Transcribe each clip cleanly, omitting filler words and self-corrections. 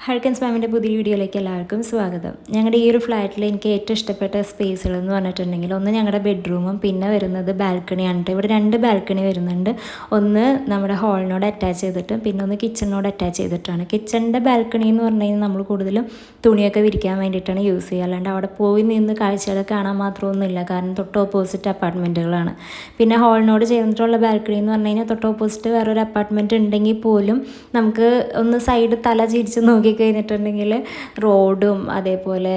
ഹൾക്കൻസ് മാമിൻ്റെ പുതിയ വീഡിയോയിലേക്ക് എല്ലാവർക്കും സ്വാഗതം. ഞങ്ങളുടെ ഈ ഒരു ഫ്ലാറ്റിൽ എനിക്ക് ഏറ്റവും ഇഷ്ടപ്പെട്ട സ്പേസുകൾ എന്ന് പറഞ്ഞിട്ടുണ്ടെങ്കിൽ ഒന്ന് ഞങ്ങളുടെ ബെഡ്റൂമും പിന്നെ വരുന്നത് ബാൽക്കണിയാണ്. ഇവിടെ 2 ബാൽക്കണി വരുന്നുണ്ട്. ഒന്ന് നമ്മുടെ ഹാളിനോട് അറ്റാച്ച് ചെയ്തിട്ട് പിന്നെ ഒന്ന് കിച്ചണിനോട് അറ്റാച്ച് ചെയ്തിട്ടാണ്. കിച്ചണിൻ്റെ ബാൽക്കണി എന്ന് പറഞ്ഞു കഴിഞ്ഞാൽ നമ്മൾ കൂടുതലും തുണിയൊക്കെ വിരിക്കാൻ വേണ്ടിയിട്ടാണ് യൂസ് ചെയ്യുക. അല്ലാണ്ട് അവിടെ പോയി നിന്ന് കാഴ്ചകൾ കാണാൻ മാത്രമൊന്നുമില്ല, കാരണം തൊട്ട് ഓപ്പോസിറ്റ് അപ്പാർട്ട്മെൻറ്റുകളാണ്. പിന്നെ ഹാളിനോട് ചേർന്നിട്ടുള്ള ബാൽക്കണി എന്ന് പറഞ്ഞു കഴിഞ്ഞാൽ തൊട്ട് ഓപ്പോസിറ്റ് വേറൊരു അപ്പാർട്ട്മെൻറ്റ് ഉണ്ടെങ്കിൽ പോലും നമുക്ക് ഒന്ന് സൈഡ് തല ചിരിച്ച് നോക്കി കഴിഞ്ഞിട്ടുണ്ടെങ്കിൽ റോഡും അതേപോലെ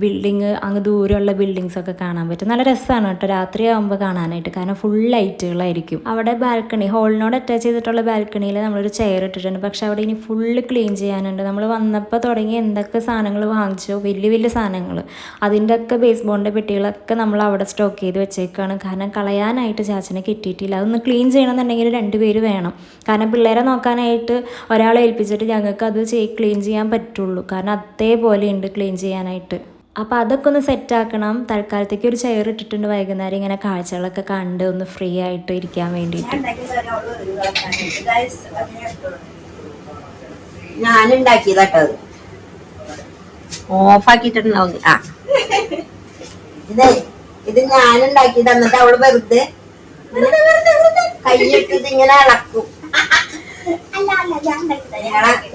ബിൽഡിങ് അങ്ങ് ദൂരമുള്ള ബിൽഡിങ്സൊക്കെ കാണാൻ പറ്റും. നല്ല രസമാണ് കേട്ടോ രാത്രിയാകുമ്പോൾ കാണാനായിട്ട്, കാരണം ഫുൾ ലൈറ്റുകളായിരിക്കും. അവിടെ ബാൽക്കണി ഹാളിനോട് അറ്റാച്ച് ചെയ്തിട്ടുള്ള ബാൽക്കണിയിൽ നമ്മളൊരു ചെയർ ഇട്ടിട്ടുണ്ട്. പക്ഷെ അവിടെ ഇനി ഫുള്ള് ക്ലീൻ ചെയ്യാനുണ്ട്. നമ്മൾ വന്നപ്പോൾ തുടങ്ങി എന്തൊക്കെ സാധനങ്ങൾ വാങ്ങിച്ചോ, വലിയ വലിയ സാധനങ്ങൾ, അതിൻ്റെ ഒക്കെ ബേസ് ബോളിൻ്റെ പെട്ടികളൊക്കെ നമ്മൾ അവിടെ സ്റ്റോക്ക് ചെയ്ത് വെച്ചേക്കാണ്. കാരണം കളയാനായിട്ട് ചാച്ചനെ കിട്ടിയിട്ടില്ല. അതൊന്ന് ക്ലീൻ ചെയ്യണമെന്നുണ്ടെങ്കിൽ 2 പേര് വേണം. കാരണം പിള്ളേരെ നോക്കാനായിട്ട് ഒരാളെ ഏൽപ്പിച്ചിട്ട് ഞങ്ങൾക്ക് അത് ക്ലീൻ ചെയ്യാൻ പറ്റുള്ളൂ, കാരണം അതേപോലെ ഉണ്ട് ക്ലീൻ ചെയ്യാനായിട്ട്. അപ്പോൾ അതൊക്കെ ഒന്ന് സെറ്റാക്കണം. തൽക്കാലത്തേക്ക് ഒരു ചെയർ ഇട്ടിട്ടുണ്ട്. വൈകുന്നേരം ഇങ്ങനെ കാഴ്ചകളൊക്കെ കണ്ട് ഒന്ന് ഫ്രീ ആയിട്ട് ഇരിക്കാൻ വേണ്ടിയിട്ട്. ഞാനുണ്ടാക്കിയതാട്ടോ, ഓഫാക്കിട്ടുണ്ടാവും. ഇത് ഞാനുണ്ടാക്കിയത്. എന്നിട്ട് അവള് വെറുതെ കൈയിട്ടിട്ട് ഇങ്ങനെ ഇളക്കും.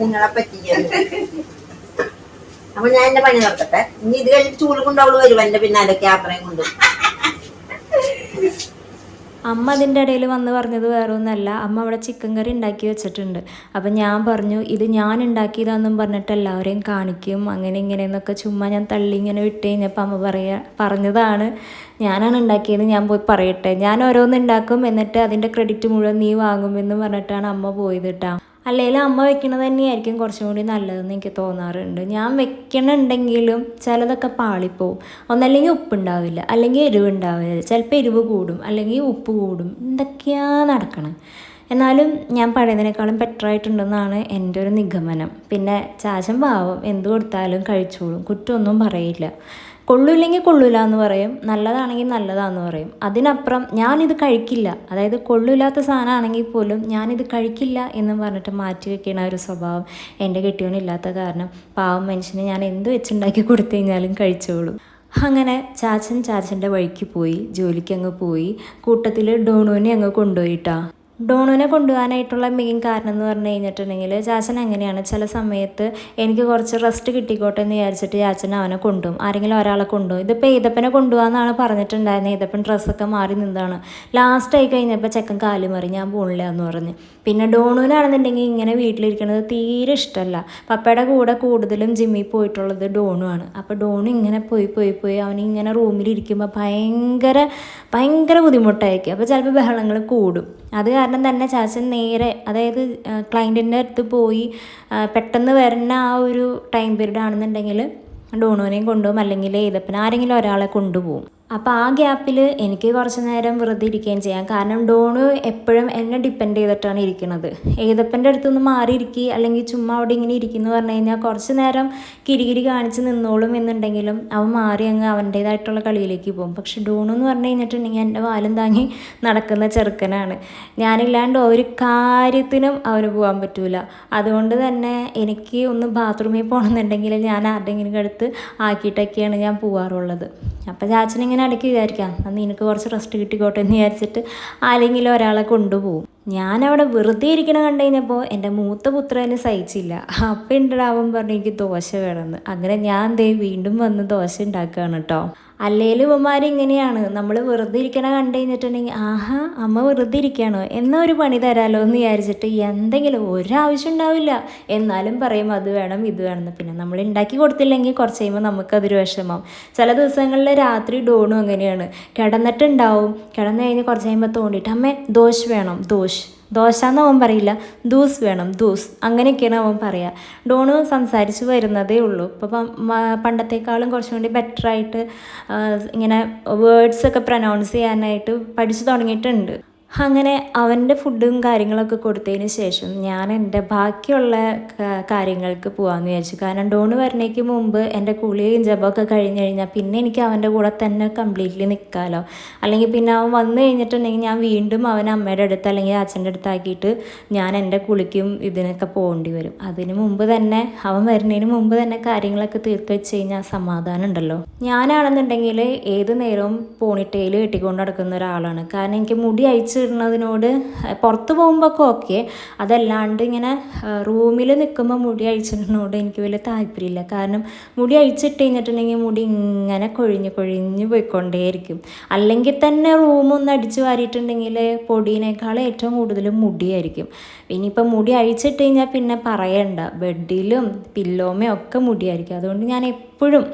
നിങ്ങളെ പറ്റിയാണ്. അപ്പൊ ഞാൻ എന്റെ പണി നടത്തട്ടെ. ഇനി ഇത് കഴിഞ്ഞിട്ട് ചൂട് കൊണ്ട് അവള് വരും എന്റെ പിന്നാലെ ക്യാമറയും കൊണ്ട്. അമ്മ അതിൻ്റെ ഇടയിൽ വന്ന് പറഞ്ഞത് വേറെ ഒന്നല്ല, അമ്മ അവിടെ ചിക്കൻ കറി ഉണ്ടാക്കി വെച്ചിട്ടുണ്ട്. അപ്പം ഞാൻ പറഞ്ഞു ഇത് ഞാൻ ഉണ്ടാക്കിയതാണെന്നും പറഞ്ഞിട്ട് എല്ലാവരെയും കാണിക്കും അങ്ങനെ ഇങ്ങനെയെന്നൊക്കെ ചുമ്മാ ഞാൻ തള്ളി ഇങ്ങനെ വിട്ട് കഴിഞ്ഞപ്പോൾ അമ്മ പറഞ്ഞതാണ് ഞാനാണ് ഉണ്ടാക്കിയത്, ഞാൻ പോയി പറയട്ടെ, ഞാൻ ഓരോന്ന് ഉണ്ടാക്കും എന്നിട്ട് അതിൻ്റെ ക്രെഡിറ്റ് മുഴുവൻ നീ വാങ്ങുമെന്ന് പറഞ്ഞിട്ടാണ് അമ്മ പോയത് കേട്ടോ. അല്ലെങ്കിൽ അമ്മ വെക്കണത് തന്നെയായിരിക്കും കുറച്ചും കൂടി നല്ലതെന്ന് എനിക്ക് തോന്നാറുണ്ട്. ഞാൻ വെക്കണുണ്ടെങ്കിലും ചിലതൊക്കെ പാളിപ്പോവും. ഒന്നല്ലെങ്കിൽ ഉപ്പുണ്ടാവില്ല, അല്ലെങ്കിൽ എരിവുണ്ടാവില്ല, ചിലപ്പോൾ എരിവ് കൂടും അല്ലെങ്കിൽ ഉപ്പ് കൂടും, എന്തൊക്കെയാണ് നടക്കണം. എന്നാലും ഞാൻ പഴയതിനേക്കാളും ബെറ്ററായിട്ടുണ്ടെന്നാണ് എൻ്റെ ഒരു നിഗമനം. പിന്നെ ചാച്ചൻ പാവം എന്ത് കൊടുത്താലും കഴിച്ചോളും, കുറ്റമൊന്നും പറയില്ല. കൊള്ളൂല്ലെങ്കിൽ കൊള്ളൂല എന്ന് പറയും, നല്ലതാണെങ്കിൽ നല്ലതാന്ന് പറയും. അതിനപ്പുറം ഞാനിത് കഴിക്കില്ല, അതായത് കൊള്ളൂലാത്ത സാധനമാണെങ്കിൽ പോലും ഞാനിത് കഴിക്കില്ല എന്ന് പറഞ്ഞിട്ട് മാറ്റി വെക്കണ ഒരു സ്വഭാവം എൻ്റെ കെട്ടിയോനില്ലാത്ത കാരണം പാവം മനുഷ്യന് ഞാൻ എന്ത് വെച്ചുണ്ടാക്കി കൊടുത്തു കഴിഞ്ഞാലും കഴിച്ചോളും. അങ്ങനെ ചാച്ചൻ്റെ വഴിക്ക് പോയി, ജോലിക്ക് അങ്ങ് പോയി. കൂട്ടത്തിൽ ഡോണുവിനെ അങ്ങ് കൊണ്ടുപോയിട്ടാ. ഡോണുവിനെ കൊണ്ടുപോകാനായിട്ടുള്ള മെയിൻ കാരണം എന്ന് പറഞ്ഞു കഴിഞ്ഞിട്ടുണ്ടെങ്കിൽ ചാച്ചൻ എങ്ങനെയാണ്, ചില സമയത്ത് എനിക്ക് കുറച്ച് റെസ്റ്റ് കിട്ടിക്കോട്ടെ എന്ന് വിചാരിച്ചിട്ട് ചാച്ചൻ അവനെ കൊണ്ടുപോകും, ആരെങ്കിലും ഒരാളെ കൊണ്ടുപോകും. ഇതിപ്പോൾ ഏതപ്പനെ കൊണ്ടുപോകാമെന്നാണ് പറഞ്ഞിട്ടുണ്ടായിരുന്നത്. ഏതപ്പൻ ഡ്രസ്സൊക്കെ മാറി നിന്നാണ്. ലാസ്റ്റ് ആയി കഴിഞ്ഞപ്പോൾ ചെക്കൻ കാല് മാറി, ഞാൻ പോണില്ല എന്ന് പറഞ്ഞ്. പിന്നെ ഡോണുവിനാണെന്നുണ്ടെങ്കിൽ ഇങ്ങനെ വീട്ടിലിരിക്കുന്നത് തീരെ ഇഷ്ടമല്ല. പപ്പയുടെ കൂടെ കൂടുതലും ജിമ്മിൽ പോയിട്ടുള്ളത് ഡോണുവാണ്. അപ്പോൾ ഡോണു ഇങ്ങനെ പോയി അവനിങ്ങനെ റൂമിലിരിക്കുമ്പോൾ ഭയങ്കര ബുദ്ധിമുട്ടായിരിക്കും. അപ്പോൾ ചിലപ്പോൾ ബഹളങ്ങൾ കൂടും. അത് കാരണം തന്നെ ചാച്ചൻ നേരെ, അതായത് ക്ലയൻറ്റിൻ്റെ അടുത്ത് പോയി പെട്ടെന്ന് വരുന്ന ആ ഒരു ടൈം പീരീഡ് ആണെന്നുണ്ടെങ്കിൽ ഡോണുവിനെയും കൊണ്ടുപോകും, അല്ലെങ്കിൽ ഏതപ്പന ആരെങ്കിലും ഒരാളെ കൊണ്ടുപോകും. അപ്പോൾ ആ ഗ്യാപ്പിൽ എനിക്ക് കുറച്ച് നേരം വെറുതെ ഇരിക്കുകയും ചെയ്യാം. കാരണം ഡോണു എപ്പോഴും എന്നെ ഡിപ്പെൻഡ് ചെയ്തിട്ടാണ് ഇരിക്കുന്നത്. ഏതപ്പൻ്റെ അടുത്തൊന്ന് മാറിയിരിക്കുക അല്ലെങ്കിൽ ചുമ്മാ അവിടെ ഇങ്ങനെ ഇരിക്കുന്നു പറഞ്ഞു കഴിഞ്ഞാൽ കുറച്ച് നേരം കിരികിരി കാണിച്ച് നിന്നോളും എന്നുണ്ടെങ്കിലും അവൻ മാറി അങ്ങ് അവൻ്റേതായിട്ടുള്ള കളിയിലേക്ക് പോകും. പക്ഷെ ഡോണു എന്ന് പറഞ്ഞു കഴിഞ്ഞിട്ടുണ്ടെങ്കിൽ എൻ്റെ വാലും താങ്ങി നടക്കുന്ന ചെറുക്കനാണ്. ഞാനില്ലാണ്ട് ഒരു കാര്യത്തിനും അവന് പോകാൻ പറ്റൂല. അതുകൊണ്ട് തന്നെ എനിക്ക് ഒന്ന് ബാത്റൂമിൽ പോകണമെന്നുണ്ടെങ്കിൽ ഞാൻ ആരുടെയെങ്കിലും അടുത്ത് ആക്കിയിട്ടൊക്കെയാണ് ഞാൻ പോകാറുള്ളത്. അപ്പോൾ ചാച്ചനിങ്ങനെ ഇടയ്ക്ക് വിചാരിക്കാം നിനക്ക് കുറച്ച് റെസ്റ്റ് കിട്ടിക്കോട്ടെ എന്ന് വിചാരിച്ചിട്ട് ആരെങ്കിലും ഒരാളെ കൊണ്ടുപോകും. ഞാനവിടെ വെറുതെ ഇരിക്കണ കണ്ടു കഴിഞ്ഞപ്പോൾ എൻ്റെ മൂത്ത പുത്രന് സഹിച്ചില്ല. അപ്പം ഉണ്ടാവും പറഞ്ഞു എനിക്ക് ദോശ വേണമെന്ന്. അങ്ങനെ ഞാൻ വീണ്ടും വന്ന് ദോശ ഉണ്ടാക്കുകയാണ് കേട്ടോ. അല്ലേലും ഇവന്മാർ ഇങ്ങനെയാണ്, നമ്മൾ വെറുതെ ഇരിക്കണ കണ്ടു കഴിഞ്ഞിട്ടുണ്ടെങ്കിൽ ആഹാ അമ്മ വെറുതെ ഇരിക്കുകയാണോ എന്നാൽ ഒരു പണി തരാമല്ലോ എന്ന് വിചാരിച്ചിട്ട് എന്തെങ്കിലും ഒരാവശ്യം ഉണ്ടാവില്ല എന്നാലും പറയും അത് വേണം ഇത് വേണമെന്ന്. പിന്നെ നമ്മൾ ഉണ്ടാക്കി കൊടുത്തില്ലെങ്കിൽ കുറച്ച് കഴിയുമ്പോൾ നമുക്കതൊരു വിഷമം. ചില ദിവസങ്ങളിൽ രാത്രി ഡോണും അങ്ങനെയാണ്, കിടന്നിട്ടുണ്ടാവും. കിടന്നു കഴിഞ്ഞ് കുറച്ച് കഴിയുമ്പോൾ തോണ്ടിയിട്ട് അമ്മേ ദോശ വേണം, ദോശ എന്ന് അവൻ പറയില്ല, ദൂസ് വേണം, ദൂസ്, അങ്ങനെയൊക്കെയാണ് അവൻ പറയുക. ഡോണു സംസാരിച്ച് വരുന്നതേ ഉള്ളൂ. ഇപ്പം പണ്ടത്തേക്കാളും കുറച്ചും കൂടി ബെറ്ററായിട്ട് ഇങ്ങനെ വേർഡ്സൊക്കെ പ്രൊനൗൺസ് ചെയ്യാനായിട്ട് പഠിച്ചു തുടങ്ങിയിട്ടുണ്ട്. അങ്ങനെ അവൻ്റെ ഫുഡും കാര്യങ്ങളൊക്കെ കൊടുത്തതിന് ശേഷം ഞാൻ എൻ്റെ ബാക്കിയുള്ള കാര്യങ്ങൾക്ക് പോകാമെന്ന് വിചാരിച്ചു. കാരണം ഡോണ് വരണേക്ക് മുമ്പ് എൻ്റെ കുളിയും ജപമൊക്കെ കഴിഞ്ഞ് കഴിഞ്ഞാൽ പിന്നെ എനിക്ക് അവൻ്റെ കൂടെ തന്നെ കംപ്ലീറ്റ്ലി നിൽക്കാമല്ലോ. അല്ലെങ്കിൽ പിന്നെ അവൻ വന്നു കഴിഞ്ഞിട്ടുണ്ടെങ്കിൽ ഞാൻ വീണ്ടും അവൻ അമ്മയുടെ അടുത്ത് അല്ലെങ്കിൽ അച്ഛൻ്റെ അടുത്താക്കിയിട്ട് ഞാൻ എൻ്റെ കുളിക്കും ഇതിനൊക്കെ പോകേണ്ടി വരും. അതിന് മുമ്പ് തന്നെ അവൻ വരുന്നതിന് മുമ്പ് തന്നെ കാര്യങ്ങളൊക്കെ തീർത്ത് വെച്ച് കഴിഞ്ഞാൽ സമാധാനം ഉണ്ടല്ലോ. ഞാനാണെന്നുണ്ടെങ്കിൽ ഏത് നേരവും പോണിറ്റെയിൽ കെട്ടിക്കൊണ്ട് നടക്കുന്ന ഒരാളാണ്. കാരണം എനിക്ക് മുടി അഴിച്ചിടുന്നതിനോട് പുറത്ത് പോകുമ്പോഴൊക്കെ ഓക്കെ, അതല്ലാണ്ട് ഇങ്ങനെ റൂമിൽ നിൽക്കുമ്പോൾ മുടി അഴിച്ചിടുന്നതിനോട് എനിക്ക് വലിയ താല്പര്യമില്ല. കാരണം മുടി അഴിച്ചിട്ട് കഴിഞ്ഞിട്ടുണ്ടെങ്കിൽ മുടി ഇങ്ങനെ കൊഴിഞ്ഞ് പോയിക്കൊണ്ടേയിരിക്കും. അല്ലെങ്കിൽ തന്നെ റൂമൊന്ന് അടിച്ച് വാരിയിട്ടുണ്ടെങ്കിൽ പൊടിയേക്കാൾ ഏറ്റവും കൂടുതൽ മുടിയായിരിക്കും. ഇനിയിപ്പോൾ മുടി അഴിച്ചിട്ട് കഴിഞ്ഞാൽ പിന്നെ പറയണ്ട, ബെഡിലും പില്ലോമയും ഒക്കെ മുടിയായിരിക്കും. അതുകൊണ്ട് ഞാൻ എപ്പോഴും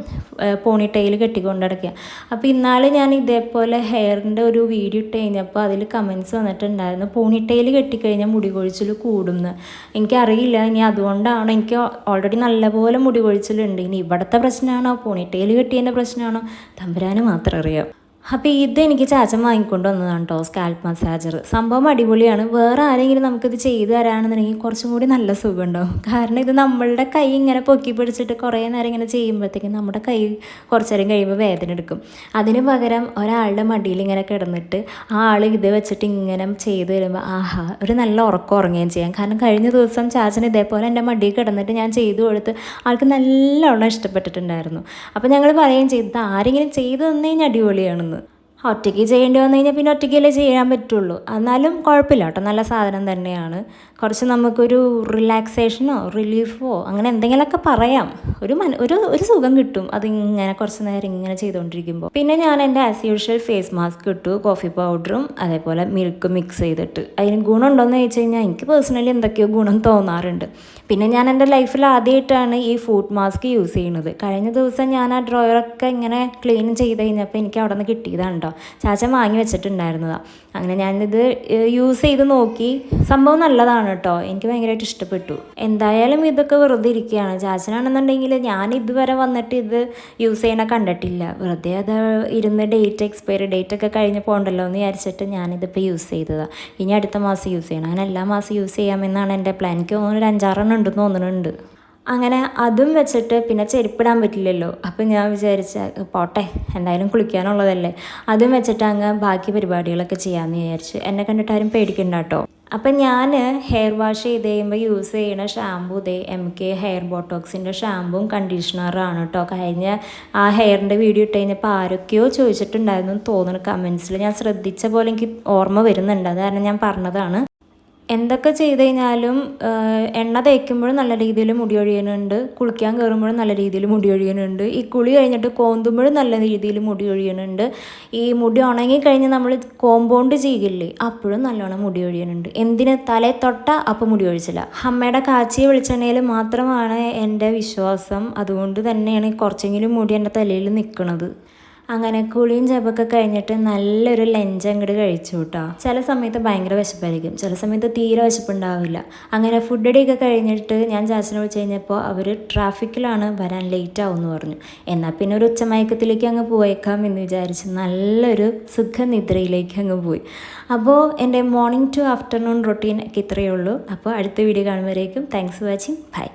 പോണിറ്റെയിൽ കെട്ടിക്കൊണ്ട് നടക്കുക. അപ്പോൾ ഇന്നാൾ ഞാൻ ഇതേപോലെ ഹെയറിൻ്റെ ഒരു വീഡിയോ ഇട്ട് കഴിഞ്ഞപ്പോൾ അതിൽ കമൻസ് വന്നിട്ടുണ്ടായിരുന്നു, പോണിറ്റെയിൽ കെട്ടിക്കഴിഞ്ഞാൽ മുടി കൊഴിച്ചിൽ കൂടുമെന്ന്. എനിക്കറിയില്ല ഇനി അതുകൊണ്ടാണോ, എനിക്ക് ഓൾറെഡി നല്ലപോലെ മുടി കൊഴിച്ചിലുണ്ട്. ഇനി ഇവിടുത്തെ പ്രശ്നമാണോ പോണിറ്റെയിൽ കെട്ടിയതിൻ്റെ പ്രശ്നമാണോ തമ്പുരാന് മാത്രം അറിയാം. അപ്പോൾ ഇതെനിക്ക് ചാച്ചൻ വാങ്ങിക്കൊണ്ട് വന്നതാണ് കേട്ടോ, സ്കാൽപ്പ് മസാജർ. സംഭവം അടിപൊളിയാണ്. വേറെ ആരെങ്കിലും നമുക്കിത് ചെയ്തു തരാണെന്നുണ്ടെങ്കിൽ കുറച്ചും കൂടി നല്ല സുഖം ഉണ്ടാവും. കാരണം ഇത് നമ്മളുടെ കൈ ഇങ്ങനെ പൊക്കി പിടിച്ചിട്ട് കുറേ നേരം ഇങ്ങനെ ചെയ്യുമ്പോഴത്തേക്കും നമ്മുടെ കൈ കുറച്ച് നേരം കഴിയുമ്പോൾ വേദന എടുക്കും. അതിന് പകരം ഒരാളുടെ മടിയിൽ ഇങ്ങനെ കിടന്നിട്ട് ആ ആൾ ഇത് വെച്ചിട്ട് ഇങ്ങനെ ചെയ്ത് തരുമ്പോൾ ആഹാ ഒരു നല്ല ഉറക്കം ഉറങ്ങുകയും ചെയ്യാം. കാരണം കഴിഞ്ഞ ദിവസം ചാച്ചൻ ഇതേപോലെ എൻ്റെ മടിയിൽ കിടന്നിട്ട് ഞാൻ ചെയ്തു കൊടുത്ത് ആൾക്ക് നല്ലോണം ഇഷ്ടപ്പെട്ടിട്ടുണ്ടായിരുന്നു. അപ്പോൾ ഞങ്ങൾ പറയുകയും ചെയ്തത് ആരെങ്കിലും ചെയ്തു തന്നു കഴിഞ്ഞാൽ അടിപൊളിയാണെന്ന്. ഒറ്റയ്ക്ക് ചെയ്യേണ്ടി വന്നു കഴിഞ്ഞാൽ പിന്നെ ഒറ്റയ്ക്കല്ലേ ചെയ്യാൻ പറ്റുള്ളൂ. എന്നാലും കുഴപ്പമില്ല കേട്ടോ, നല്ല സാധനം തന്നെയാണ്. കുറച്ച് നമുക്കൊരു റിലാക്സേഷനോ റിലീഫോ അങ്ങനെ എന്തെങ്കിലുമൊക്കെ പറയാം. ഒരു സുഖം കിട്ടും അതിങ്ങനെ കുറച്ച് നേരം ഇങ്ങനെ ചെയ്തുകൊണ്ടിരിക്കുമ്പോൾ. പിന്നെ ഞാൻ എൻ്റെ ആസ് യൂഷ്വൽ ഫേസ് മാസ്ക് ഇട്ടു, കോഫി പൗഡറും അതേപോലെ മിൽക്ക് മിക്സ് ചെയ്തിട്ട്. അതിന് ഗുണമുണ്ടോയെന്ന് ചോദിച്ചു കഴിഞ്ഞാൽ എനിക്ക് പേഴ്സണലി എന്തൊക്കെയോ ഗുണം തോന്നാറുണ്ട്. പിന്നെ ഞാൻ എൻ്റെ ലൈഫിൽ ആദ്യമായിട്ടാണ് ഈ ഫുഡ് മാസ്ക് യൂസ് ചെയ്യുന്നത്. കഴിഞ്ഞ ദിവസം ഞാൻ ആ ഡ്രോയറൊക്കെ ഇങ്ങനെ ക്ലീൻ ചെയ്ത് കഴിഞ്ഞപ്പോൾ എനിക്ക് അവിടെ നിന്ന് കിട്ടിയതാണ് കേട്ടോ, ചാച്ചൻ വാങ്ങി വെച്ചിട്ടുണ്ടായിരുന്നതാണ്. അങ്ങനെ ഞാനിത് യൂസ് ചെയ്ത് നോക്കി, സംഭവം നല്ലതാണ് കേട്ടോ, എനിക്ക് ഭയങ്കരമായിട്ട് ഇഷ്ടപ്പെട്ടു. എന്തായാലും ഇതൊക്കെ വെറുതെ ഇരിക്കുകയാണ്. ചാച്ചനാണെന്നുണ്ടെങ്കിൽ ഞാൻ ഇതുവരെ വന്നിട്ട് ഇത് യൂസ് ചെയ്യണ കണ്ടിട്ടില്ല. വെറുതെ അത് ഇരുന്ന് എക്സ്പയറി ഡേറ്റ് ഒക്കെ കഴിഞ്ഞ് പോകണ്ടല്ലോ എന്ന് വിചാരിച്ചിട്ട് ഞാനിതിപ്പോൾ യൂസ് ചെയ്തതാണ്. ഇനി അടുത്ത മാസം യൂസ് ചെയ്യണം. അങ്ങനെ എല്ലാ മാസം യൂസ് ചെയ്യാമെന്നാണ് എൻ്റെ പ്ലാൻ. എനിക്ക് തോന്നുന്നു ഒരു 5-6 എണ്ണം ഉണ്ടെന്ന് തോന്നുന്നുണ്ട്. അങ്ങനെ അതും വെച്ചിട്ട് പിന്നെ ചെരുപ്പിടാൻ പറ്റില്ലല്ലോ. അപ്പം ഞാൻ വിചാരിച്ച പോട്ടെ എന്തായാലും കുളിക്കാനുള്ളതല്ലേ, അതും വെച്ചിട്ട് അങ്ങ് ബാക്കി പരിപാടികളൊക്കെ ചെയ്യാമെന്ന് വിചാരിച്ചു. എന്നെ കണ്ടിട്ട് ആരും പേടിക്കണ്ട കേട്ടോ. അപ്പം ഞാൻ ഹെയർ വാഷ് ചെയ്ത് കഴിയുമ്പോൾ യൂസ് ചെയ്യുന്ന ഷാമ്പൂ MK ഹെയർ ബോട്ടോക്സിൻ്റെ ഷാമ്പും കണ്ടീഷണറാണ് കേട്ടോ. കഴിഞ്ഞ ആ ഹെയറിൻ്റെ വീഡിയോ ഇട്ട് കഴിഞ്ഞപ്പോൾ ആരൊക്കെയോ ചോദിച്ചിട്ടുണ്ടായിരുന്നു തോന്നുന്നു കമൻസിൽ. ഞാൻ ശ്രദ്ധിച്ച പോലെ എനിക്ക് ഓർമ്മ വരുന്നുണ്ട്, അത് കാരണം ഞാൻ പറഞ്ഞതാണ്. എന്തൊക്കെ ചെയ്ത് കഴിഞ്ഞാലും എണ്ണ തേക്കുമ്പോഴും നല്ല രീതിയിൽ മുടി ഒഴിയുന്നുണ്ട്, കുളിക്കാൻ കയറുമ്പോഴും നല്ല രീതിയിൽ മുടി ഒഴിയുന്നുണ്ട്, ഈ കുളി കഴിഞ്ഞിട്ട് കോന്തുമ്പോഴും നല്ല രീതിയിൽ മുടി ഒഴിയുന്നുണ്ട്, ഈ മുടി ഉണങ്ങി കഴിഞ്ഞ് നമ്മൾ കോമ്പൗണ്ട് ചെയ്യില്ലേ അപ്പോഴും നല്ലോണം മുടി ഒഴിയുന്നുണ്ട്. എന്തിന് തലേ തൊട്ട അപ്പം മുടി ഒഴിച്ചില്ല. അമ്മയുടെ കാച്ചിയ വെളിച്ചെണ്ണയിൽ മാത്രമാണ് എൻ്റെ വിശ്വാസം. അതുകൊണ്ട് തന്നെയാണ് കുറച്ചെങ്കിലും മുടി എൻ്റെ തലയിൽ നിൽക്കുന്നത്. അങ്ങനെ കുളിയും ജപമൊക്കെ കഴിഞ്ഞിട്ട് നല്ലൊരു ലഞ്ച് അങ്ങോട്ട് കഴിച്ചു കേട്ടോ. ചില സമയത്ത് ഭയങ്കര വിശപ്പായിരിക്കും, ചില സമയത്ത് തീരെ വിശപ്പുണ്ടാവില്ല. അങ്ങനെ ഫുഡ് അടിയൊക്കെ കഴിഞ്ഞിട്ട് ഞാൻ ചാച്ചനെ വിളിച്ച് കഴിഞ്ഞപ്പോൾ അവർ ട്രാഫിക്കിലാണ്, വരാൻ ലേറ്റ് ആവുമെന്ന് പറഞ്ഞു. എന്നാൽ പിന്നെ ഒരു ഉച്ചമയക്കത്തിലേക്ക് അങ്ങ് പോയേക്കാം എന്ന് വിചാരിച്ച് നല്ലൊരു സുഖനിദ്രയിലേക്ക് അങ്ങ് പോയി. അപ്പോൾ എൻ്റെ മോർണിംഗ് ടു ആഫ്റ്റർനൂൺ റൊട്ടീൻ ഒക്കെ ഇത്രയേ ഉള്ളൂ. അപ്പോൾ അടുത്ത വീഡിയോ കാണുമ്പോഴേക്കും താങ്ക്സ് ഫോർ വാച്ചിങ്, ബൈ.